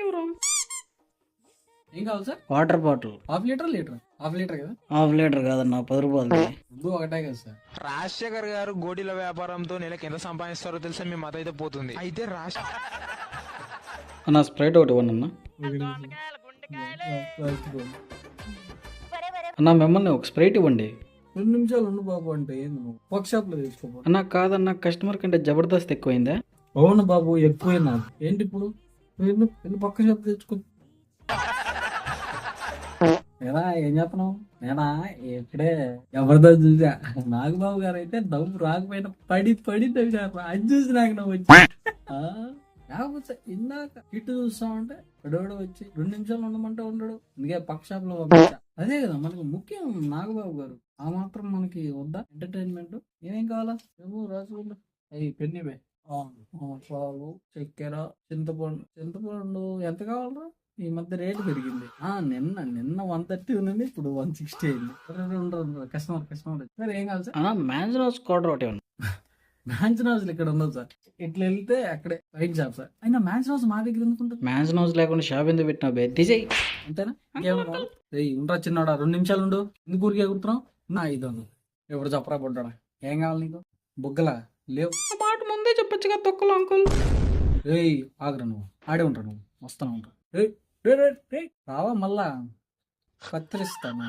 ఇవ్వరా. ఏం కావాలి sir? Water bottle. Half litre half litre కదా? హాఫ్ లీటర్ కాదన్నా, 10 రూపాయలు. ముందు ఒకటే కదా సార్. రాజశేఖర్ గారు గోడీల వ్యాపారంతో నెలకి ఎంత సంపాదిస్తారో తెలుసా? మీ మత అయితే పోతుంది. అయితే అన్న స్ప్రైట్ ఒకటి ఇవ్వండి అన్న. అన్న మిమ్మల్ని ఒక స్ప్రైట్ ఇవ్వండి. 2 నిమిషాలు ఉండు బాబు అంటే ఏంది నువ్వు? వర్క్ షాప్ లో తీసుకోబో. అన్న కాదన్న, కస్టమర్ కంటే జబర్దస్త్ ఎక్కువైందా? అవును బాబు, ఎక్కువైనా ఏంటి ఇప్పుడు? వెళ్ళి పక్క షాప్ తెచ్చుకో. ఏనా ఏం చెప్తున్నావు? నేనా ఇప్పుడే జబర్దస్త్ చూసా. నాగబాబు గారు అయితే డబ్బు రాకపోయినా పడి తగ్గారు. అది చూసి నాకు నవ్వు వచ్చి లేకపోతే ఇందాక ఇటు చూస్తామంటే ఎడోడు వచ్చి 2 నిమిషాలు ఉండమంటే ఉండడు. అందుకే పక్క షాప్ లో పంపించా. అదే కదా మనకు ముఖ్యం నాగబాబు గారు. ఆ మాత్రం మనకి వద్దా ఎంటర్టైన్మెంట్? ఏమేం కావాలా? ఏమో రాసుకోండి. అయ్యి పెన్నివే, పాలు, చక్కెర, చింతపండు ఎంత కావాలరా? ఈ మధ్య రేటు పెరిగింది. నిన్న 130 ఉన్నది, ఇప్పుడు 160 అయింది. కస్టమర్ సార్ ఏం కావాలి సార్? మ్యాన్జనోస్ క్వార్టర్ ఒకటి ఇవ్వండి. మ్యాన్షన్ హౌస్ ఇక్కడ ఉండదు సార్. ఇట్లా వెళ్తే అక్కడే వైన్ షాప్ సార్. అయినా మ్యాన్షన్ హౌస్ మా దగ్గర ఎందుకుంటుంది? మ్యాన్షన్ హౌస్ లేకుండా షాప్ ఎందుకు పెట్టినా బే? తీసేయి. అంతేనా? ఉండరా చిన్నవాడా, 2 నిమిషాలు ఉండు. ఎందుకు ఊరికే కుడుతున్నావు? నా 500 ఎప్పుడు చెప్పరా పడ్డా. ఏం కావాలి నీకు? బుగ్గలా లేవు. ఆ మాట ముందే చెప్పొచ్చుగా తొక్కలు అంకుల్. ఆగరా, నువ్వు ఆడే ఉంటా, నువ్వు వస్తాను ఉంటా. రావా మళ్ళా కత్తిరిస్తాను.